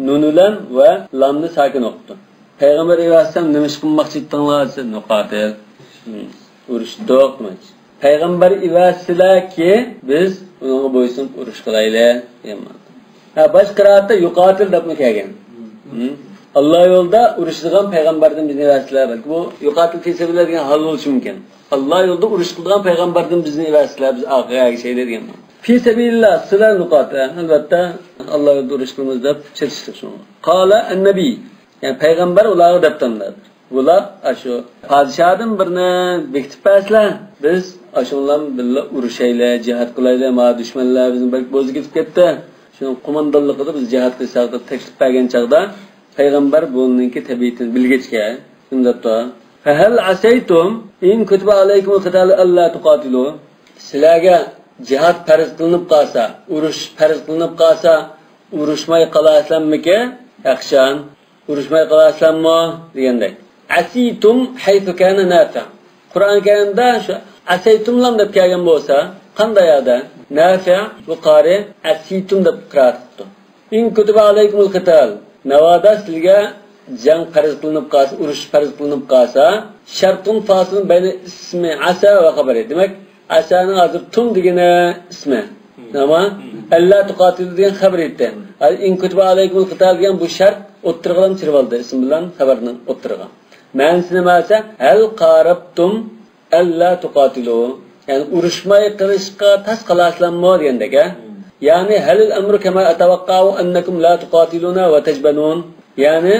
D: nun bilan va lamni sakin o'qdi. Payg'ambar alayhisalom nima ish qilmoqchi edinglar? Nuqatil. Urush demoqchi. Payg'ambar ivasilarki biz unga bo'ysunib urush qilayli deyman. Bosh qiraatda yuqatil deb kelgan. Alloh yo'lida urushadigan payg'ambardan bizni ivasilar. Bu yuqatil fisabilar degan hal bo'lishi mumkin. Alloh yo'lida urush qilgan payg'ambardan bizni ivasilar, biz aqaga şeylar degan. Fisabilillah sizlar nuqata albatta Alloh yo'lida urush qilamiz deb chirishdi shuni. Qala an-nabiy, yani payg'ambar ularga deb tanladi. Bular aşu padişahdan birini bekitib bersizlar. Biz aşunlar birga urushaylar, jihad qilaylar, ma dushmanlar bizni balki bo'zi ketib ketdi. Shuni qo'mondonligida biz jihad qilsak deb taklif bergan chaqda payg'ambar buningki tabiatini bilgachga shundabda fa hal asaytum in kutiba alaykumul qital alla tuqatilu. Sizlarga jihad farz qilinib qolsa, urush farz qilinib qolsa, urushmay qolasizlarmi-ki? Yaxshan urushmay qolasizlarmi degandek. Asitum haythu kana nafi. Qur'on Karimda shu asaytumlam deb kelgan bo'lsa, qanday ada? Nafi bu qari asitum deb qira'atdi. In kutiba alaykumul qital. Navada sizga jang farz qilinib qolsa, urush farz qilinib qolsa, shartun fasilun bayna ismi asa va xabari. Demak, asaning hozir tum degani ismi. Nima? Alla tuqatilu degan xabar etdi. In kutiba alaykumul qital degan bu shart o'ttirg'an chirvaldi ism bilan xabarning o'ttirg'an. Ma'nisi nimasi? Hal qarabtum alla tuqatilu. Yani urushmay qilishga tas qilasizlarmi degandek. Yani halil amru kama atawaqqa'u annakum la tuqatiluna wa tajbanun. Yani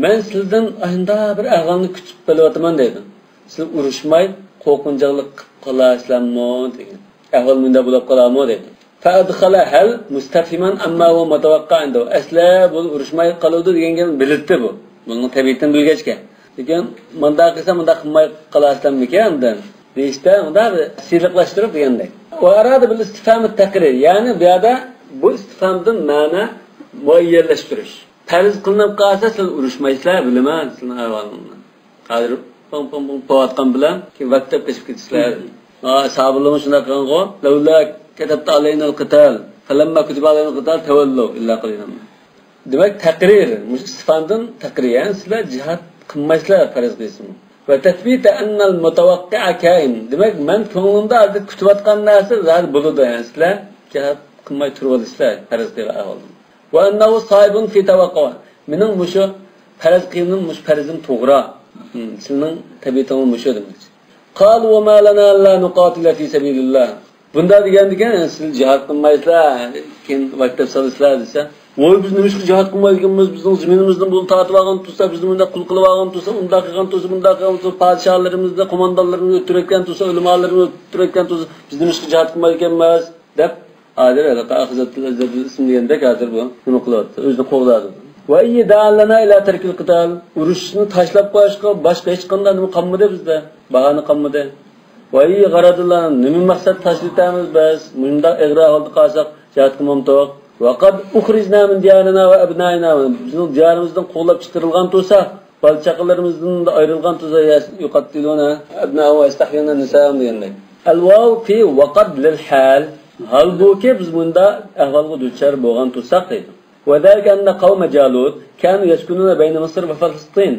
D: men sizdan ayında bir ahvolni kutib qo'yapman dedim. Siz urushmay qo'rqinchlik qilasizlarmi degan. Ahvol menda bo'lib qolarmi dedim. Fa adkhala hal mustafhiman amma huwa mutawaqqa inda. Asla bu urushmay qoladi deganga bilibdi bu. Buning tabiatini bilgachga. Lekin menda qilsa menda qilmay qolasizlarmi undan? Deyishda unda sirliqlashtirib degandek. Va arada bil istifham at-taqrir. Yani bu yerda bu istifhamdan ma'na muayyanlashtirish. Farz qilinib qolsa siz urushmaysizlar, bilaman, sizning ahvolingizni. Hozir pom povatgan bilan ki vaqtga qo'shib ketisizlar. Sabrlarimiz shunday qilgan-ku, lavla katabta alayna al-qital, falamma kutiba alayna al-qital tawallu illa qalilan. Demak, taqrir, istifhamdan taqrir, yani sizlar jihad qilmaysizlar farz qilsin. Ve tethbite ennel mutavakki'a kain. Demek men ko'nglimda hozir kutayotgan narsa zar bo'ladi, yani sizlar jihad qilmay turib olasizlar farz qilgan ahvolda. Ve ennehu sahibun fi tawaqqa. Mening mushu farz qilganim mush farzim to'g'ri. Sizning tabiatingiz mushu demak. Qal va ma lana alla nuqatila fi sabilillah. Bunda degan siz jihad qilmaysizlar, keyin vaqt solisizlar desa, voy biz nima uchun jihad qilmaydiganmiz, bizning zaminimizdan bunu tatib olgan tursa, bizni bunda qul qilib olgan tursa, unda qilgan tursa, bunda qilgan tursa, podshohlarimizda qo'mondonlarimizni o'ttirayotgan tursa, ulamolarimizni o'ttirayotgan tursa, biz nima uchun jihad qilmaydiganmiz deb hozir aqizatul azzabil ism degandek hozir bu nima qilyapti, o'zini qo'g'ladi. Va yidallana ila tarkil qital. Urushni tashlab qo'yishga boshqa hech qanday nima qolmadi bizda, bahona qolmadi. Va g'aradillar nima maqsad tashlaymiz biz, bunda ig'ro holda qolsak jihad qilmamtoq. Vaqad ukhrijna min diyarina va abnaina. Bizning diyarimizdan qo'llab chiqarilgan tursa, balchaqalarimizdan ayrilgan tursa yuqatiluna abna va istahyana nisaam deganlar. Al-waw fi waqad lil hal. Halbuki biz bunda ahvolga duchor bo'lgan tursak deydi. وذلك أن قوم جالوت كانوا يسكنون بين مصر وفلسطين.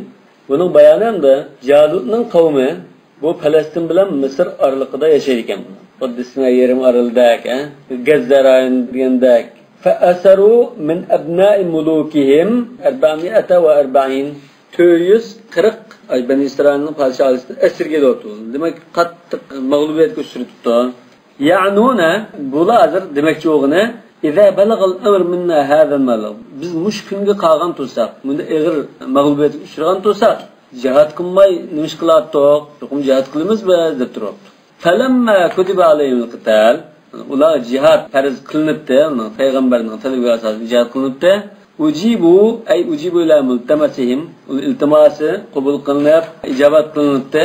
D: Bunun bayanı hem de Calut'un kavmi bu Palestin bilen Mısır aralıkında yaşayırken Kuddisine yerim arıldak, Gazze rayonundaki فَأَسَرُوا مِنْ أَبْنَاءِ مُلُوكِهِمْ 440 Beni İsrail'in padişahı esirgede oturdu. Demek kattık mağlubiyet güçlü tuttu. Ya'nuna bula hazır demekçi oğuna İza balagal emr minna hada malab. Biz muş kunga qalgan tursak, bunda eg'ir mag'lubiyatga uchragan tursak, jihad qilmay nimish qilatdik? Yo'qmi jihad qilamiz biz deb turibdi. Falamma kutiba alayhimul qital. Ular jihad farz qilinibdi, payg'ambarning talabiga asosan jihad qilinibdi. Ujibu ila multamasihim, iltimasi qabul qilinib, ijobat qilinibdi.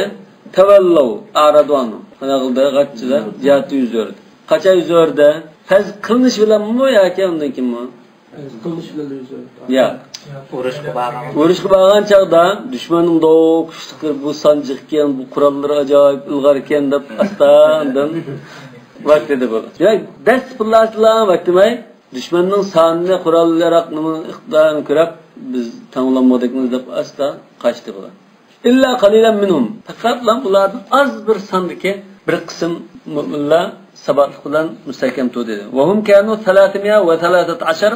D: Tavallaw a'radu anhum. Mana qildi, qachchilar jihad yuz berdi. Qacha yuz berdi? Faz qilinish bilan mi yoki undan kimmi?
C: Qilinish bilan o'zi.
D: Ya. Urushga borgan chaqda dushmanning do'q kuchli bu sanjiq ekan, bu qurollar ajoyib ilg'or ekan deb astandan vaqtida bo'ldi. Yo'q, dast pullaslar vaqtimay dushmanning sonini qurol-yarog'ni iqtidorini ko'rib biz tanlanmadikmiz deb asta qochdi bular. İlla qalilan minhum. Faqat ulardan az bir sondagi bir qism mu'minlar sabahlık bilan müstahkem tu dedi. Ve hum kanu 313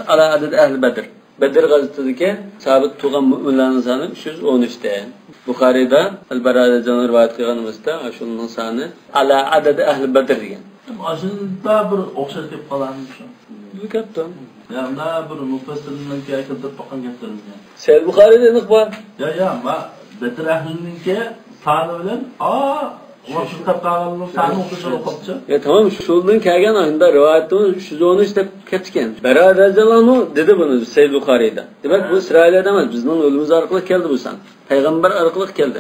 D: ala adad ahli Bedir. Bedir gazetedeki sabit tuğan müminlerin sani 313'te. Bukhari'da El-Bara'da rivayet kılganımızda şunun sani ala adad ahli Bedir degan.
F: Aslında bir o'xshash deb qolarmiz.
D: Bu katta.
F: Ya'ni bir mufassirlarga keltirib boqqan gaplarimiz.
D: Sahih Bukhari'da aniq bor.
F: Ya, ma Bedir ahlininki sani bilan Şu kitaplarının sani o'qishini o'qibchi.
D: Ya tamam şundan kelgan oyunda rivayetimiz 313 deb ketgan. Bara radhiyallohu dedi bunu Sahih Bukhari'da. Demek bu İsrail'de emas, bizning o'limiz orqali keldi bu san. Payg'ambar orqali keldi.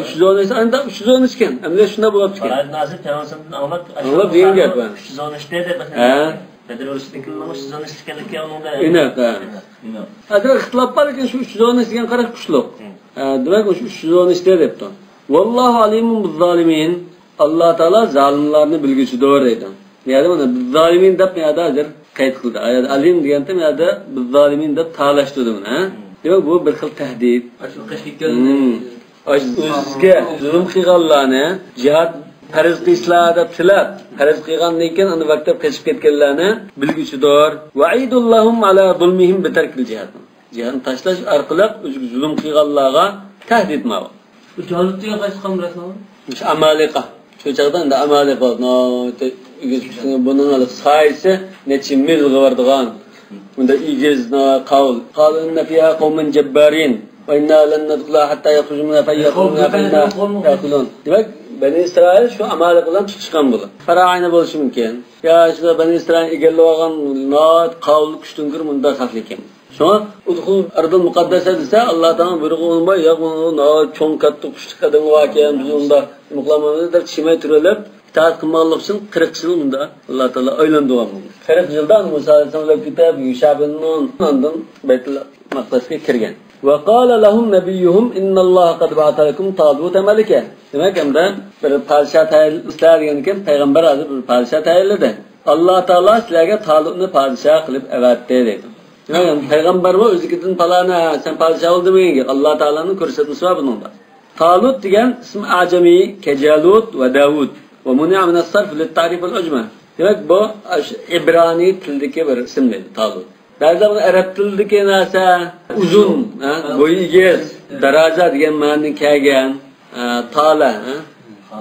D: 313 anda 313 ekan. Endi shunda bo'lib chiqqan.
E: Farad Nazir Peygamber'den anlat.
D: Anlat deyin gap ben.
E: 313 dedi. Bedir urushidagi 313 ekanligi onunda.
D: Inoq. Agar ixtilof bor ekan shu 313 degan qarab kuchli. Demek o 313 debdi. Vallahu alimun biz-zalimin. Allah Taala zalimlarni bilguchidir deydi. Yani mana biz-zalimin deb yadadir qayd qildi. Ayat alim deganda yada biz-zalimin deb ta'lashtirdi buni, ha? Demak bu bir xil tahdid.
C: Shu qishlikkan
D: O'zizga zulm qilganlarni jihad farz qilishlar deb tilab, farz qilgandan keyin uni vaqtda qochib ketganlarni bilguchidir. Va'idullahum ala zulmihim bi tarkil jihad. Jihadni tashlash orqali o'ziga zulm qilganlarga tahdid ma'lum.
C: Bu Jalut degan qaysi qavm rasmi?
D: Şu Amalika. Şu çağdan da Amalika. Bunun adı sayısı neçe mil vardıgan. Bunda igiz na kavl. Kavlunna fiha kavmin cebbarin. Ve inna len nadkhula hatta yakhruju minha fayakhuluna finna yakulun. Demek Beni İsrail şu Amalikadan çıkışkan bulu. Farayna bo'lishi mumkin. Ya şu Beni İsrail egallab olgan nat kavl kuchtingir bunda xavfli ekan. Şuna udkhul ardul muqaddasa desa Allah Taala buyrug'i olmay, ya bunu cho'ng katta qushli qadam voqean biz unda muqlamamiz deb chimay turib, itoat qilmoqlik uchun 40 yil unda Allah Taala o'ylandirgan. 40 yildan Musa alayhisalom kitob Yushabin ondan Baytul Maqdisga kirgan. Ve qala lahum nabiyuhum innalloha qad ba'atha lakum taluta malika. Demek hamda bir padişah tayinlar degan payg'ambar azib bir padişah tayinladi. Allah Taala sizlarga Talutni padişah qilib avatdi dedi. Yani Peygamber bu özgürlüğün falana sen padişah oldun mu? Allah Teala'nın korusetmesi var bunun da. Talut diyen ismi acemi kecalut ve Davud ve muni'a min as-sarf lit-ta'rif al-ujma. Demek bu İbrani tildeki bir isimdir Talut. Bazı bunu Arap tildeki nasa uzun, boyu gez, daraja diyen ma'noni kelgan, Tala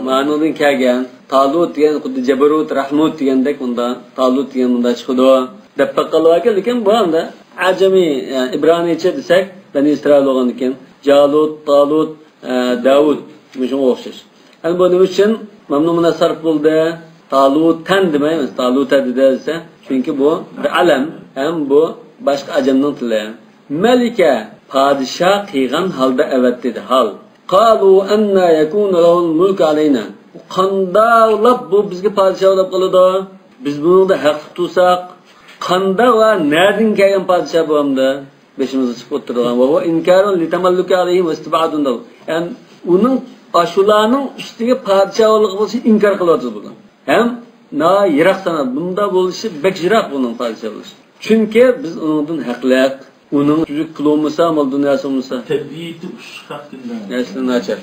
D: ma'noni kelgan, Talut diyen xuddi Jabarut, Rahmut degandek bunda Talut diyen bunda chiqdi. Deb taqallarga lekin bu hamda ajami İbranicha desak, Bani İsrail bo'lgan ekan. Jalut, Talut, Davud shunga o'xshash. Hani bu nima uchun mamnun sarf bo'ldi? Talut tan demaymiz, Talut desa, chunki bu bir alam, ham bu boshqa ajamning tili. Malika padişah qilgan holda avat dedi. Hal. Qalu anna yakunu lahu al-mulk alayna. Qandalab bu bizga padişah olib qoladi. Biz buni da haq tutsak qanda va nereden kelgan padişah bu hamda beşimizga chiqib o'tirgan va inkarun litamalluki alayhim va istibadun. Yani uning ashularning ustiga padişahlik bo'lsa inkor qilyapti bular. Hem na yiroq sanat bunda bo'lishi bek yiroq buning padişah bo'lishi. Çünkü biz ondan haqlaq, onun çocuk kılınmasa amal dünyası olmasa.
F: Tabiiyeti uşaqqinden.
D: Neslini açar.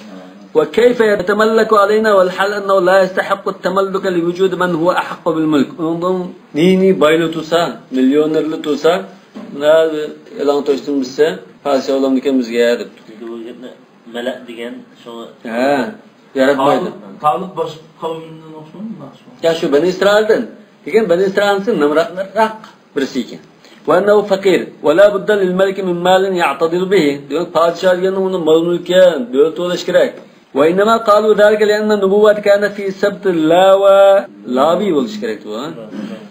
D: وكيف يتملك علينا والحال أنه لا يستحق التملك لوجود من هو أحق بالملك. Ondan nini baylı tutsa, milyonerli tutsa, ne elan toştum bizse, padişah olalım diken bizge yarıp.
B: Melek diyen şu.
D: Ha, yaratmaydı.
F: Tağlık baş kavminden olsun mu?
D: Ya şu Beni İsrail'den. Diken Beni İsrail'sin namrak birisi iken. وأنه فقير ولا بد للملك من مال يعتضل به. Diyor padişah diyenin onun mal mülke, dövlet ulaş gerek. وإنما قالوا ذلك لأن النبوة كانت في سبت لاوي ولش gerek bu.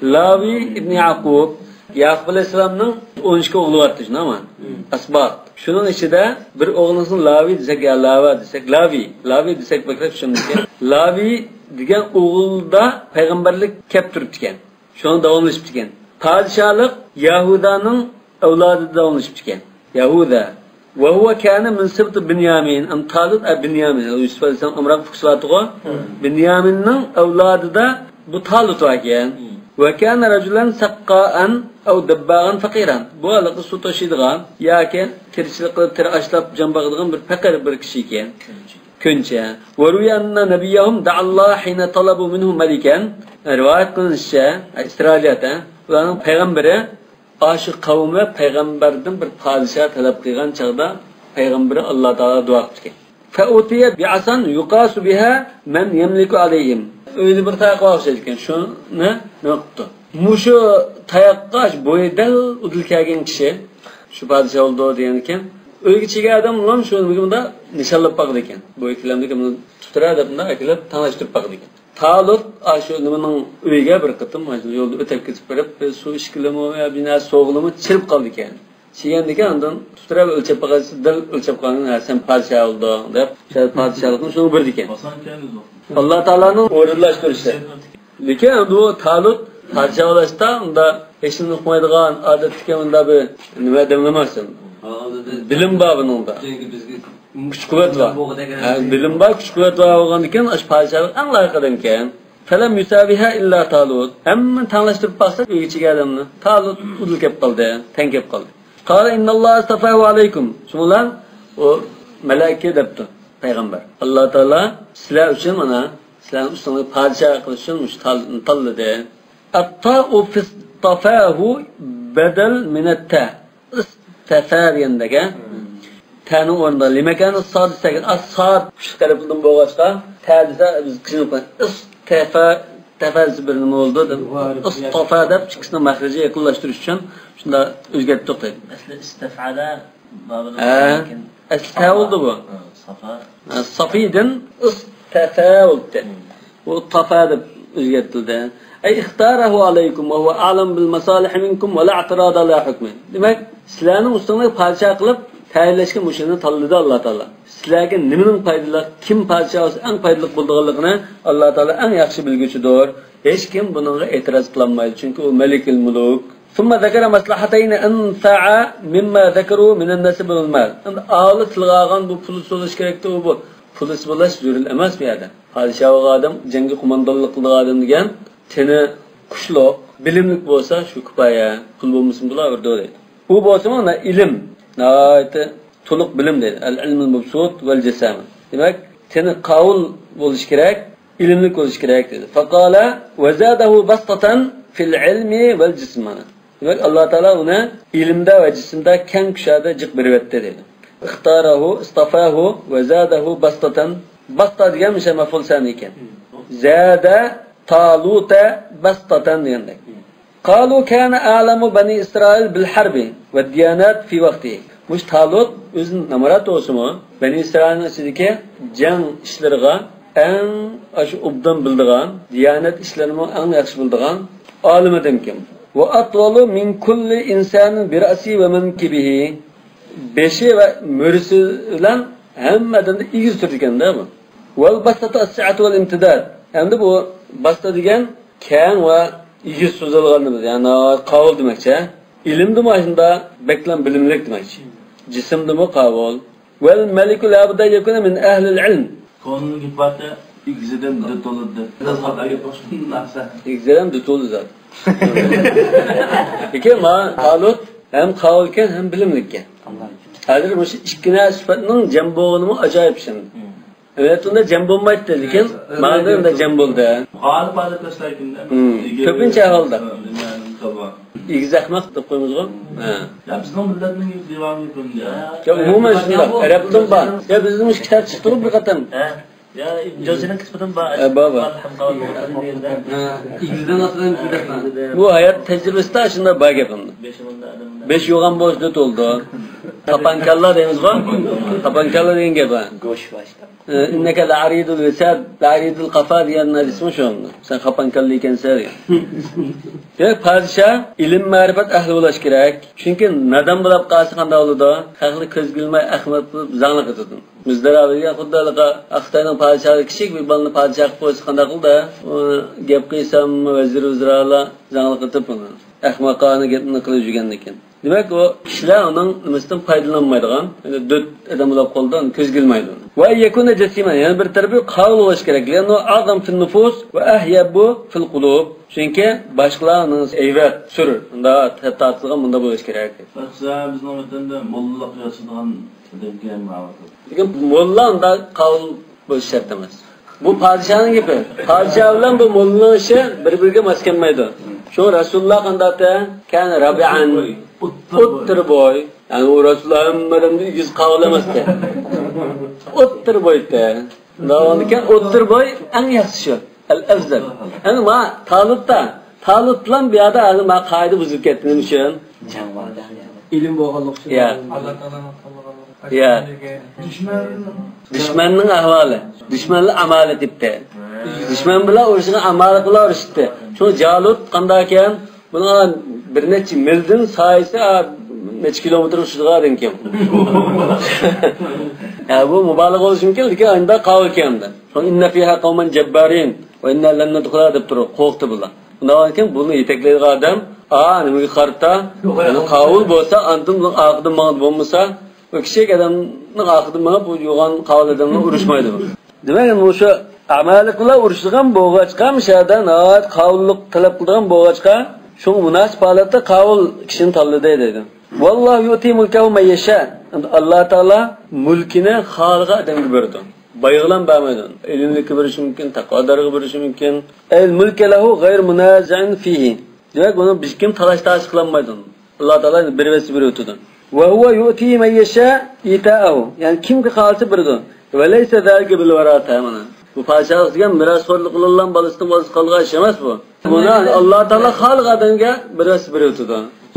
D: Lavi İbn Yaqub Yaqub Aleyhisselam'ın 13 oğlu vardı ama Asbat. Şunun içinde bir oğlunun Lavi desek ya Lava desek Lavi desek bakrep şunu Lavi diyen oğulda peygamberlik kep turuptiken. Şunu davamlaşıptiken. Padişahlık Yahuda'nın evladı davamlaşıptiken. Yahuda. Ve huve kâne min sıbt Binyamin. Am Talut Binyamin. Yusuf Aleyhisselam amrak fıksıvatı o. Binyamin'in evladı da bu Talut vakiyen. Ve kâne racülen sakkâen ev debbâgan fakiran. Bu alıqı su taşıdığan, ya ki tirçilik kılıp tir açlap cambağıdığın bir fakir bir kişiyken. Könçe. Ve rüyanna nebiyyahum da'allah hine talabu minhu meliken. Rivayet kılınışça, İsrailiyata, ulanın peygamberi, aşık kavme peygamberden bir padişah talep kıygan çağda peygamberi Allah Teala dua etken. Fe'utiye bi'asan yuqasu biha men yemliku aleyhim. Öyle bir tayakla avşaydıkken şunu ne yaptı? Muşu tayakkaş boyedel udulkagen kişi şu padişah oldu diyenken öyle kişiye adam ulan şunu bugün nişanlıp bakdı iken. Bu ikilemdeki bunu tutura da bunda akilip tanıştırıp bakdı iken. Talut aşı nimenin öyle bir kıtım yolda ötep ketip berip su işkilimi veya bina soğulumu çırp kaldı iken. Çiğendeki andan tutura ölçep bakası dil ölçep kalın sen padişah oldu deyip padişahlıkın şunu bir diken. Allah Teala'nın ordulaştırışı. Lekin bu Talut padişah olaşta onda eşini okumaydigan adet dikeminde bir nime demlemesin. Bilim babının da. Güç kuvvet var. Bilim var, güç kuvvet var olgandiken aş padişahlık en layıkıdan ken. Felem yusabiha illa Talut. Hemen tanıştırıp baksak öğüçük adamını. Talut udul kep kaldı, ten kep kaldı. Kâle innallâhe istafahu aleykum. Şunlar o meleke depti. Peygamber. Allah Teala sizler için bana, sizlerin üstüne padişah kılışılmış tallı de. Atta'u fistafahu bedel minette. İstafar yendeki. Ta'nın orada limekanı sad istekin. As-sad küçük tarafından boğaçka. Ta'disa biz kışını koyun. İstafaz birinin oldu. İstafa da çıkısını mahreci yakınlaştırış için şunda özgürlük tutuyor.
B: Mesela istifada
D: Esfa oldu bu.
B: Safa.
D: Safidin istafa oldu. Bu tafa da özgürlükte. Ey ihtarahu aleykum ve huve a'lem bil masalih minkum ve la i'tirada ala hukmi. Demek sizlerin üstüne padişah kılıp tayinleşken bu şeyini tanıdı Allah Teala. Sizlerge nimenin faydalı, kim padişah olsa en faydalı bulduğunu Allah Teala en yaxşı bilgüçüdür. Hiç kim bununla itiraz kılamaydı çünkü o melikil muluk. ثم ذكر مصلحتين أنفع مما ذكروا من النسب والمال. Ağlı tılğağın bu pulus oluş gerekti o bu. Pulus bulaş zürül emez bir adam. Padişah o adam, cengi kumandalık kıldığı adam diyen, teni kuşluk, bilimlik olsa şu kupaya, pul bulmuşsun bula orada öyle. Bu olsa ona ilim, nâhayeti tuluk bilim dedi. El-ilmul mubsut vel cesame. Demek teni kavul oluş gerek, ilimlik oluş gerek dedi. Fakala ve zâdehu bastatan fil ilmi vel cismana. Demek Allah Teala ona ilimde ve cisimde ken kuşada cık bir vette dedi. İhtarahu, istafahu ve zâdehu bastatan. Basta diyen bir şey meful saniyken. Zâde Talut'a bastatan diyenler. Kalu kana a'lamu bani İsrail bil harbi ve diyanat fi vakti. Muş Talut özün namarat olsun mu? Bani İsrail'in içindeki can işlerine en aşı obdan bildiğin, diyanat işlerini en yaxşı bildiğin alim adam kim? Ve atvalu min kulli insanın bir asi ve menkibihi. Beşi ve mürüsüyle hemmeden de iyi sürtüken değil mi? Vel bastata as-sa'atu vel imtidad. Hem de bu basta diyen kâň ve iyi sözülganımız yani kavul demekçe. İlim demeçinde beklen bilimlik demekçe. Cisim demi kavul. Vel melikul abda yekune min ehlil ilm.
F: Konunun gitbati İkisinden de doludu. Biraz hafifle başlayın narsa.
D: İkisinden de dolu zaten. Peki ma Talut hem kavulken hem bilimlikken. Hadi bu ikkina sifatning jam bo'lgani acayip şimdi. Evet onda jam bo'lmaydi lekin ma'noda da jam bo'ldi.
F: G'olib adatlaşlarkinde.
D: Ko'pincha ahvolda. İgizakmak deb qo'yamiz-ku.
F: Ya bizning millatning devamli ko'nga.
D: Ya umuman shunday. Arabdan bor. Ya bizning kitap chiqdi bir qatam.
B: Ya Jozinin kısmından
D: baba.
B: İkisinden aslında
D: Bu hayat tecrübesinde aslında bak yapıldı. 5 yoğan boşluğu oldu. Kapankalla deniz var. Kapankalla deyin gibi.
B: Goş başta.
D: İnneke la'aridul vesad, la'aridul kafa diyenler ismi şu anda. Sen kapankallıyken ser ya. Ya padişah ilim marifat ahli ulaş gerek. Çünkü neden bulap kalsı kanda oldu? Haklı köz gülmey ahmet bulup zanlık etudun. Bizler abi ya kuddalıqa Aqtayning padişahı kişik bir balını padişah koysa kanda kıldı. Gep kıysam vezir uzrala zanlık etip bunu. Ahmaqani gepini qilib yurgandan. Demak o kişiler onun nimasidan foydalanmaydigan, yani 4 adam bo'lib qoldan ko'z kelmaydi. Va yakuna jasiman, yani bir tarafı qavl bo'lish kerak. Yani o azam fil nufus va ahyabu fil qulub. Chunki boshqalarning ayvat sur, unda tatatiga bunda bo'lish kerak.
F: Baksa bizning vatanda mollaq yasadigan degan ma'lum.
D: Lekin molla unda qavl bo'lish shart emas. Bu padişahın gibi. Padişah bilan bu mollaning ishi bir-biriga mos kelmaydi. Şu Rasulullah qandaqda kan rabi'an o'ttir boy. Yani o Rasulullah hammadan igiz qavlamasdi. O'ttir boyda. Davandikan o'ttir boy eng yaxshi al-afzal. Yani ma Talut bilan bu yerda hali ma qoida buzib ketdim uchun.
C: İlim bo'lganlik uchun.
D: Ya.
C: Allah taolaning
D: Ya.
C: Düşman
D: Düşmanning ahvoli. Düşmanlar amal etibdi. Düşman bilan urushni amal qila urishdi. Şu Jalut qanday ekan? Buni bir necha mildan sayisi necha kilometr uchidigan ekan. Ya bu mubalag'a bo'lishi mumkin, lekin unda qavl keldi. Şu inna fiha qawman jabbarin va inna lan nadkhula deb turib qo'rqdi bular. Undan keyin buni yetaklaydigan odam, nimaga qarta, qavl bo'lsa, antum aqdim ma'lum bo'lmasa, o kishi odamning aqdimi bu yo'g'on qavl odamni urishmaydi. Demak, o'sha amali qilib urishgan bo'g'achqa mishadan qavllik talab qilgan bo'g'achqa shu munosib holatda qavl kishini tanlaydi dedi. Vallohu yuti mulkahu may yasha. Alloh taolo mulkini xalqqa odamga berdi. Bayıgılan bermaydi. Ilmlikka berishi mumkin, taqvodorga berishi mumkin. El mulku lahu g'ayr munaza'in fihi. Demak, buni hech kim talash-tashvish qilmaydi. Alloh taolo bervasi beruvdi. Ve huve yu'ti men yasha ita'ahu. Yani kimga qalsa berdi. Ve laysa zalika bil warata mana. Bu padişahlık degan mirosxo'rlik qilingan balasidan balasi qolgan ish emas bu. Buni Alloh taolo xalq odamga bervasi beruvdi.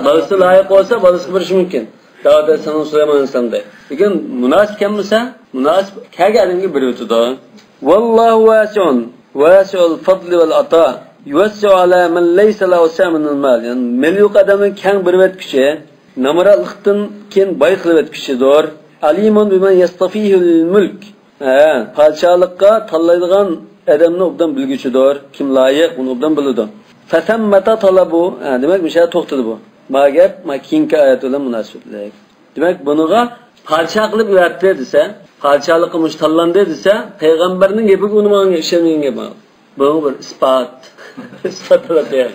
D: Balasi loyiq bo'lsa balasiga berishi mumkin. Davud Aleyhisselam Süleyman Aleyhisselam'da. Lekin munosib kelmasa, munosib kelgan odamga beruvdi. Vallahu wasi'ul fadli wal ata. Yuwassi'u ala man laysa lahu sa'minul mal. Yani milliyuk adamın keng bervetkishi, namratlıqdan keyin boy qilvetkichidir. Alimun biman yastafihul mulk. Padişahlıkka tanlaydigan adamni obdan bilguchidir. Kim loyiq, uni obdan biladi. Fasammata talabu, demak misha to'xtadi bu. Magap makinka oyat bilan munosabatlik. Demak, buniga padişah qilib yuratdi desa, padişahlikka mushtallandı desa, payg'ambarning gapiga uni menga ishonmagan gap. Bu bir isbot. Isbotlar.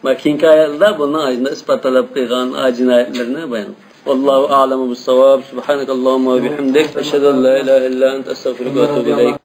D: Makinka oyatda bundan ayında isbotlab qo'ygan ajinoyatlarni bayon. Vallahu a'lamu bis-savab. Subhanakallahumma va bihamdik, ashhadu an la ilaha illa anta astaghfiruka va atubu ilayk.